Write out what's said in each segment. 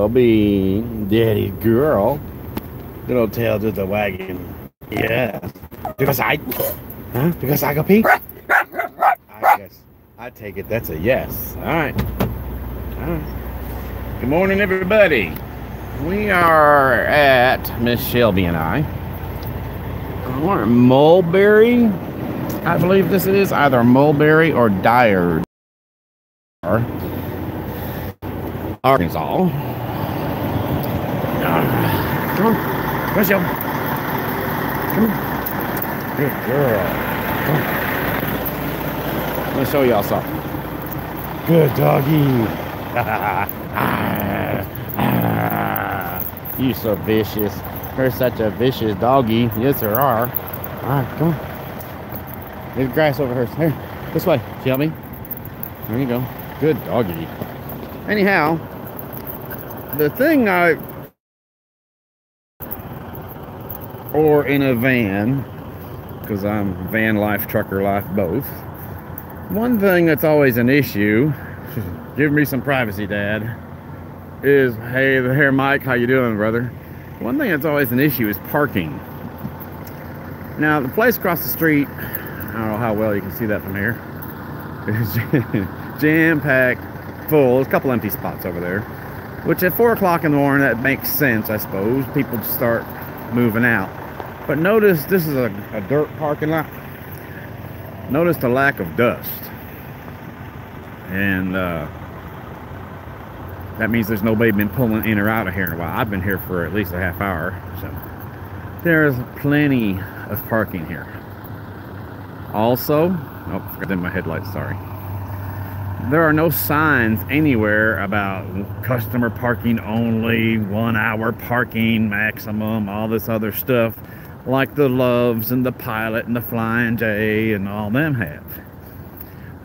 Shelby, daddy's girl. Good old tail to the wagon. Yes. Because because I go pee? I guess I take it that's a yes. All right. Good morning, everybody. We are at Miss Shelby and I. We're at Mulberry. I believe this is either Mulberry or Dyer, Arkansas. Come on. Come on, Shelby. Come on. Good girl. Come on. Let me show y'all something. Good doggy. You so vicious. You're such a vicious doggy. Yes, there are. All right, come on. There's grass over here. Here, this way, Shelby. There you go. Good doggy. Anyhow, the thing or in a van, because I'm van life, trucker life, both. One thing that's always an issue, give me some privacy, Dad, is, hey there, Mike, how you doing, brother? One thing that's always an issue is parking. Now, the place across the street, I don't know how well you can see that from here, is jam-packed, full. There's a couple empty spots over there, which at 4 o'clock in the morning, that makes sense, I suppose. People start moving out. But notice this is a dirt parking lot. Notice the lack of dust. And that means there's nobody been pulling in or out of here in a while. I've been here for at least a half hour. So there's plenty of parking here. Also, oh, I dim my headlights, sorry. There are no signs anywhere about customer parking only, 1 hour parking maximum, all this other stuff like the Loves and the Pilot and the Flying J and all them have.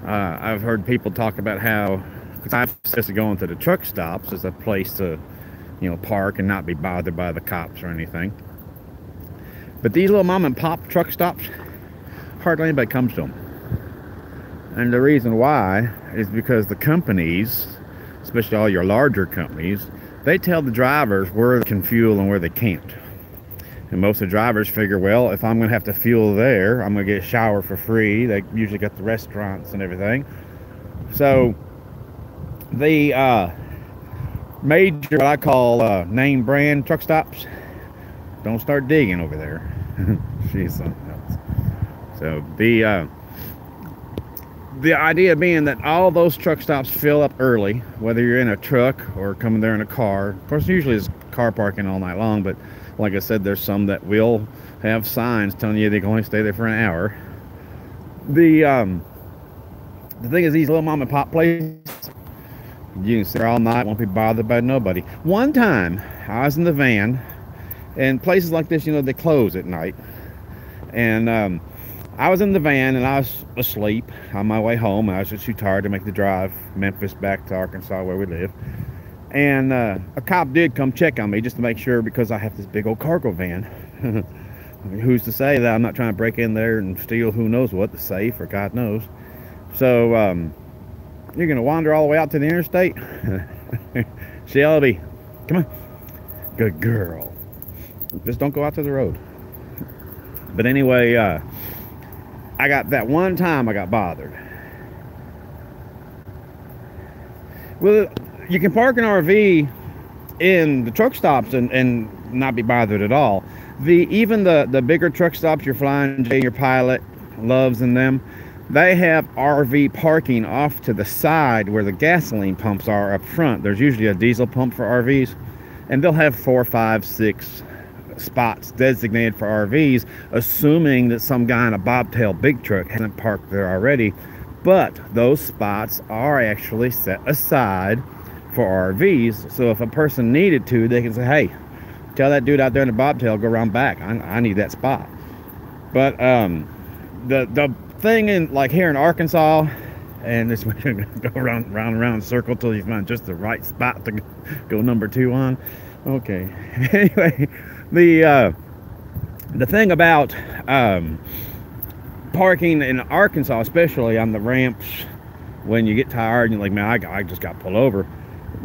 I've heard people talk about how, because I've suggested going to the truck stops as a place to, you know, park and not be bothered by the cops or anything. But these little mom and pop truck stops, hardly anybody comes to them. And the reason why is because the companies, especially all your larger companies, they tell the drivers where they can fuel and where they can't. And most of the drivers figure, well, if I'm going to have to fuel there, I'm going to get a shower for free. They usually got the restaurants and everything. So the major, what I call name brand truck stops, don't start digging over there. She's something else. So the idea being that all those truck stops fill up early, whether you're in a truck or coming there in a car. Of course, usually it's car parking all night long, but like I said, there's some that will have signs telling you they can only stay there for an hour. The thing is, these little mom and pop places, you can sit there all night, won't be bothered by nobody. One time, I was in the van, and places like this, you know, they close at night. And I was in the van, and I was asleep on my way home. I was just too tired to make the drive Memphis back to Arkansas where we live. And a cop did come check on me just to make sure, because I have this big old cargo van. I mean, who's to say that I'm not trying to break in there and steal who knows what, the safe or God knows. So you're gonna wander all the way out to the interstate? Shelby, come on. Good girl. Just don't go out to the road. But anyway, I got that one time I got bothered. Well, you can park an RV in the truck stops and not be bothered at all. Even the bigger truck stops, your Flying J, your Pilot, Loves and them, they have RV parking off to the side where the gasoline pumps are up front. There's usually a diesel pump for RVs, and they'll have 4, 5, 6 spots designated for RVs, assuming that some guy in a bobtail big truck hasn't parked there already. But those spots are actually set aside for RVs, so if a person needed to, they can say, hey, tell that dude out there in the bobtail, go around back, I need that spot. But the thing in, like here in Arkansas, and this, we're gonna go round and circle till you find just the right spot to go number 2 on. Okay. Anyway, the thing about parking in Arkansas, especially on the ramps, when you get tired and you're like, man, I just got pulled over.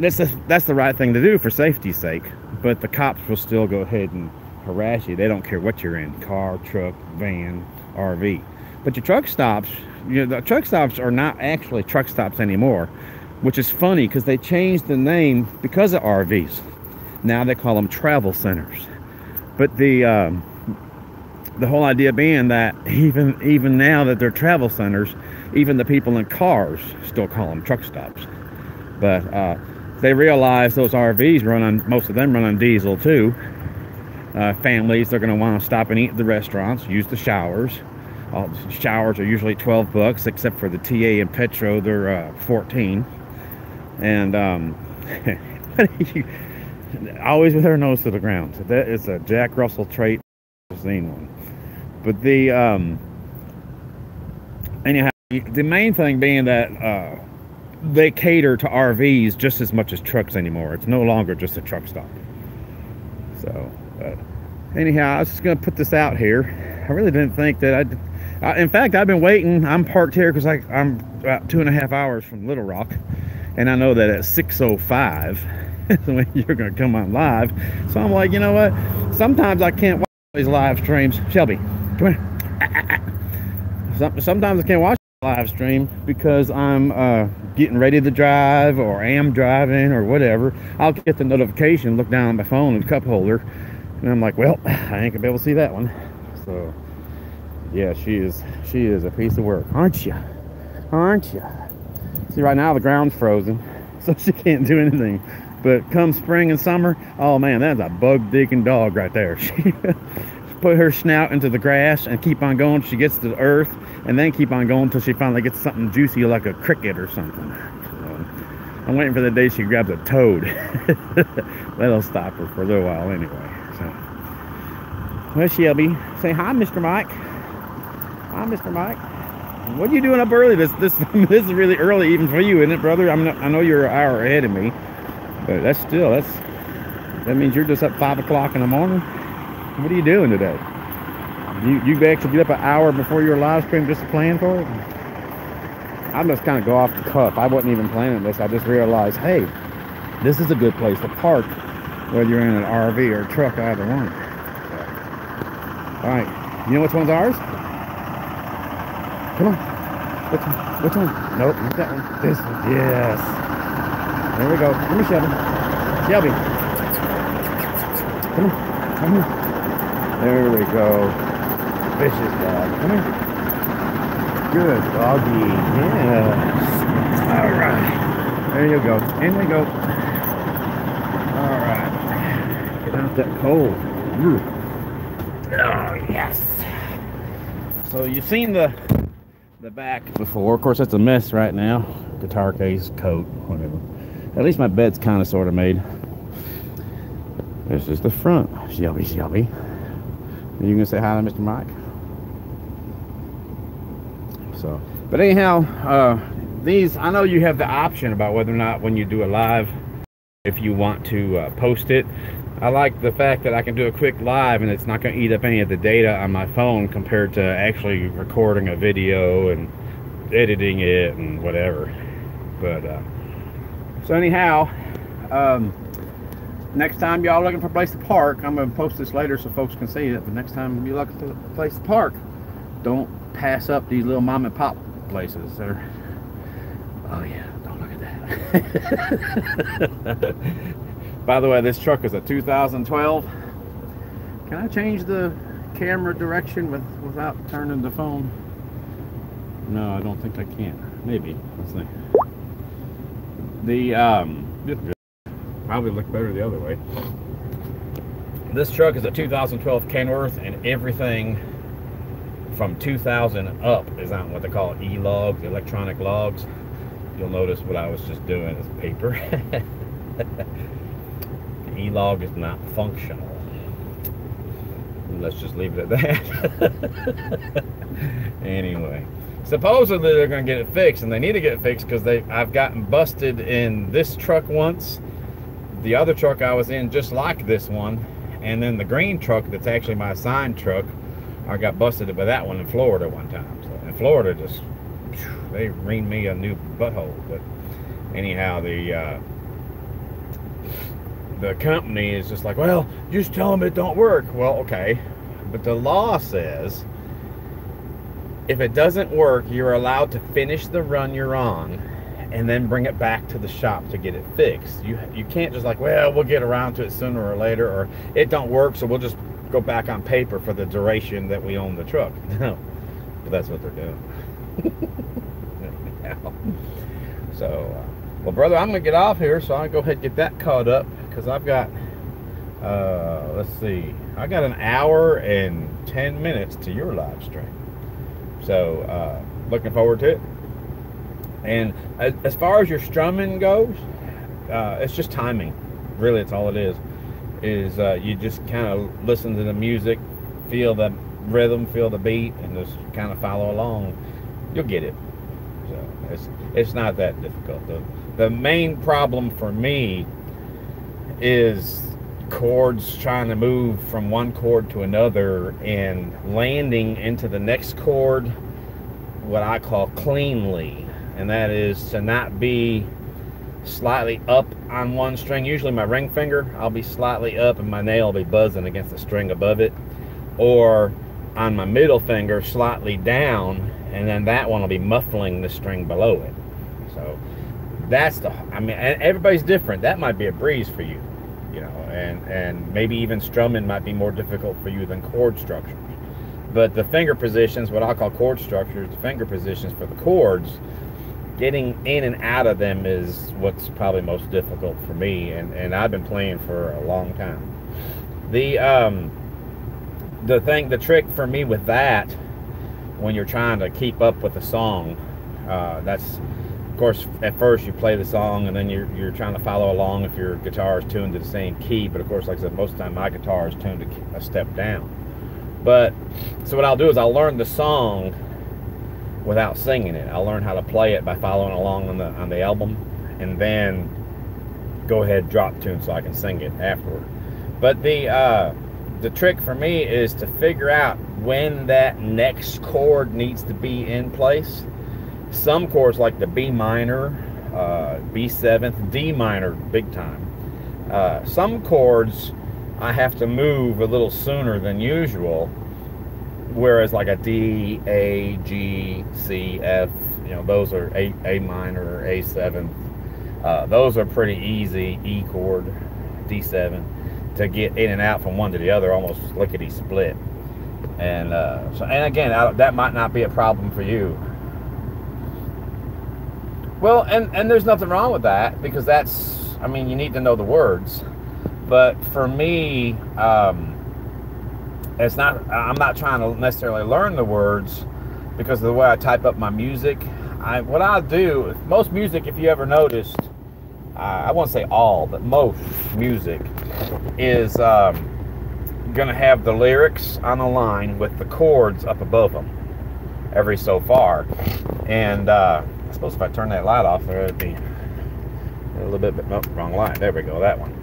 that's the right thing to do for safety's sake. But the cops will still go ahead and harass you. They don't care what you're in, car, truck, van, RV. But your truck stops, the truck stops are not actually truck stops anymore, which is funny because they changed the name because of RVs. Now they call them travel centers. But the whole idea being that even now that they're travel centers, even the people in cars still call them truck stops. But they realize those RVs most of them run on diesel too. Families, they're going to want to stop and eat at the restaurants, use the showers. All the showers are usually $12, except for the TA and Petro, they're 14. And always with her nose to the ground. So that is a Jack Russell trait. I've seen one. But anyhow, the main thing being that they cater to RVs just as much as trucks anymore. It's no longer just a truck stop. So, but anyhow, I was just going to put this out here. I really didn't think that in fact, I've been waiting. I'm parked here because I'm about 2.5 hours from Little Rock. And I know that at 6:05 when you're going to come on live. So I'm like, you know what? Sometimes I can't watch these live streams. Shelby, come here. Sometimes I can't watch the live stream because I'm getting ready to drive or am driving or whatever. I'll get the notification, look down on my phone in the cup holder, and I'm like, well, I ain't gonna be able to see that one. So yeah, she is a piece of work, aren't you? Aren't you? See, right now the ground's frozen, so she can't do anything. But come spring and summer, oh man, that's a bug digging dog right there. She put her snout into the grass and keep on going till she gets to the earth, and then keep on going until she finally gets something juicy like a cricket or something. So I'm waiting for the day she grabs a toad. That'll stop her for a little while anyway. So, well, Shelby, say hi, Mr. Mike. Hi, Mr. Mike. What are you doing up early? This is really early even for you, isn't it, brother? I know you're an hour ahead of me, but that means you're just up 5 o'clock in the morning. What are you doing today? You actually get up an hour before your live stream just to plan for it? I just kind of go off the cuff. I wasn't even planning this. I just realized, hey, this is a good place to park, whether you're in an RV or a truck, either one. All right, you know which one's ours? Come on. Which one? Nope, not that one. This one. Yes. There we go. Come here, Shelby. Shelby. Come on. Come here. There we go. Vicious dog. Come here. Good doggy. Yeah. All right. There you go. In we go. All right. Get out that cold. Oh, yes. So you've seen the back before. Of course, it's a mess right now. Guitar case, coat, whatever. At least my bed's kind of sort of made. This is the front. Shelby. Are you gonna say hi to Mr. Mike? So, but anyhow, these, I know you have the option about whether or not when you do a live, if you want to post it. I like the fact that I can do a quick live and it's not going to eat up any of the data on my phone compared to actually recording a video and editing it and whatever. But so anyhow, next time y'all looking for a place to park, I'm going to post this later so folks can see it, but next time you're looking for a place to park, don't pass up these little mom and pop places. They're, oh yeah, don't look at that. By the way, this truck is a 2012. Can I change the camera direction without turning the phone? No, I don't think I can. Maybe. Let's see. Probably look better the other way. This truck is a 2012 Kenworth, and everything from 2000 up is on what they call e-logs, electronic logs. You'll notice what I was just doing is paper. E-log is not functional. Let's just leave it at that. Anyway, supposedly they're going to get it fixed, and they need to get it fixed because I've gotten busted in this truck once, the other truck I was in just like this one, and then the green truck that's actually my assigned truck, I got busted by that one in Florida one time. So in Florida, they reamed me a new butthole. But anyhow, the company is just like, well, just tell them it don't work. Well, okay, but the law says if it doesn't work, you're allowed to finish the run you're on and then bring it back to the shop to get it fixed. You can't just like, well, we'll get around to it sooner or later, or it don't work, so we'll just go back on paper for the duration that we own the truck. No, but that's what they're doing. Yeah. So, well, brother, I'm gonna get off here, so I'll go ahead and get that caught up, because I've got, let's see, I got an hour and 10 minutes to your live stream. So, looking forward to it. And as far as your strumming goes, it's just timing. Really, it's all it is you just kind of listen to the music, feel the rhythm, feel the beat, and just kind of follow along. You'll get it. So it's not that difficult. The main problem for me is chords, trying to move from one chord to another and landing into the next chord what I call cleanly, and that is to not be slightly up on one string. Usually my ring finger, I'll be slightly up and my nail will be buzzing against the string above it, or on my middle finger slightly down, and then that one will be muffling the string below it. So that's I mean, and everybody's different. That might be a breeze for you, you know, and maybe even strumming might be more difficult for you than chord structures. But the finger positions, what I call chord structures, the finger positions for the chords, getting in and out of them is what's probably most difficult for me, and I've been playing for a long time. The trick for me with that, when you're trying to keep up with the song, that's, of course, at first you play the song and then you're trying to follow along if your guitar is tuned to the same key. But of course, like I said, most of the time my guitar is tuned to a step down. But so what I'll do is I'll learn the song without singing it. I'll learn how to play it by following along on the album, and then go ahead, drop tune so I can sing it afterward. But the trick for me is to figure out when that next chord needs to be in place. Some chords like the B minor, B7, D minor, big time. Some chords I have to move a little sooner than usual, whereas like a D, A, G, C, F, you know, those are A minor or A7. Those are pretty easy. E chord, D7, to get in and out from one to the other, almost lickety split. And so, and again, that might not be a problem for you. Well, and there's nothing wrong with that, because that's, I mean, you need to know the words. But for me, it's not, I'm not trying to necessarily learn the words, because of the way I type up my music. What I do, most music, if you ever noticed, I won't say all, but most music is going to have the lyrics on the line with the chords up above them every so far. And I suppose if I turn that light off, there would be a little bit, no, wrong light. There we go, that one.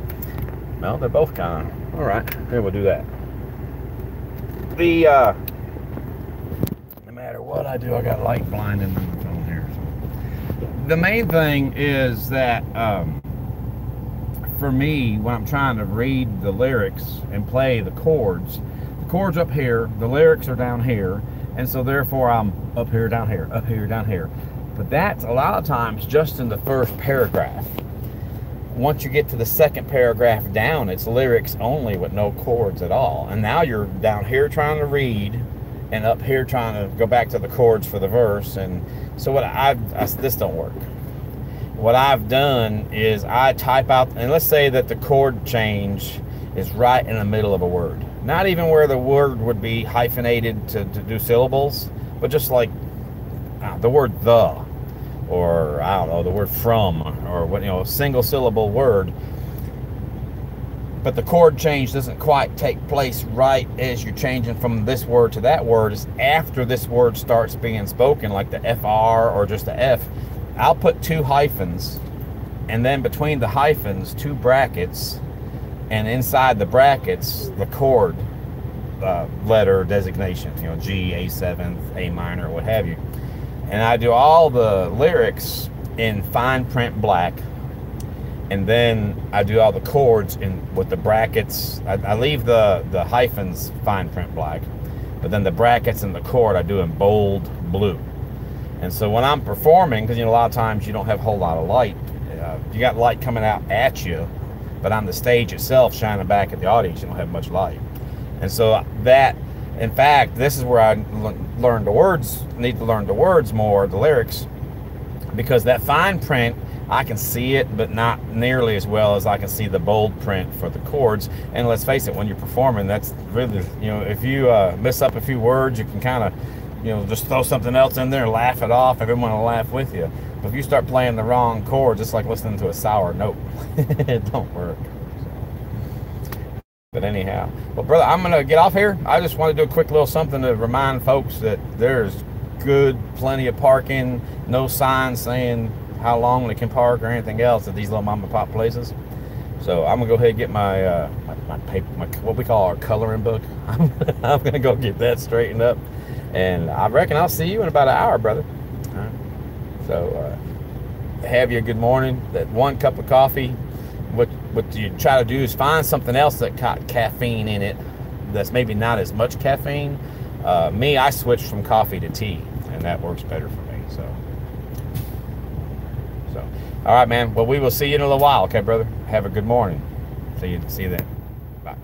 No, they're both kind of, all right, here, we'll do that. No matter what I do, I got light blinding on the phone here. So. The main thing is that for me, when I'm trying to read the lyrics and play the chords up here, the lyrics are down here, and so therefore I'm up here, down here, up here, down here. But that's a lot of times just in the first paragraph. Once you get to the second paragraph down, it's lyrics only with no chords at all. And now you're down here trying to read, and up here trying to go back to the chords for the verse. And so this don't work. What I've done is I type out, and let's say that the chord change is right in the middle of a word. Not even where the word would be hyphenated to do syllables, but just like the word the, or I don't know, the word from, or what, you know, a single syllable word. But the chord change doesn't quite take place right as you're changing from this word to that word. It's after this word starts being spoken, like the FR or just the F. I'll put 2 hyphens, and then between the hyphens, 2 brackets, and inside the brackets, the chord letter designation, you know, G, A7, A minor, what have you. And I do all the lyrics in fine print black, and then I do all the chords with the brackets. I leave the hyphens fine print black, but then the brackets and the chord I do in bold blue. And so when I'm performing, because, you know, a lot of times you don't have a whole lot of light, you got light coming out at you, but on the stage itself shining back at the audience, you don't have much light. And so that, in fact, this is where I learned the words, need to learn the words more, the lyrics, because that fine print, I can see it, but not nearly as well as I can see the bold print for the chords. And let's face it, when you're performing, that's really, you know, if you miss up a few words, you can kind of, you know, just throw something else in there and laugh it off. Everyone will laugh with you. But if you start playing the wrong chords, it's like listening to a sour note. It don't work. But anyhow, well, brother, I'm going to get off here. I just want to do a quick little something to remind folks that there's plenty of parking, no signs saying how long they can park or anything else at these little mom and pop places. So I'm gonna go ahead and get my my paper, what we call our coloring book. I'm gonna go get that straightened up, and I reckon I'll see you in about an hour, brother. All right. So have you a good morning. That 1 cup of coffee. What you try to do is find something else that got caffeine in it, that's maybe not as much caffeine. Me, I switched from coffee to tea, and that works better for me. So, all right, man. Well, we will see you in a little while, okay, brother? Have a good morning. See you then. Bye.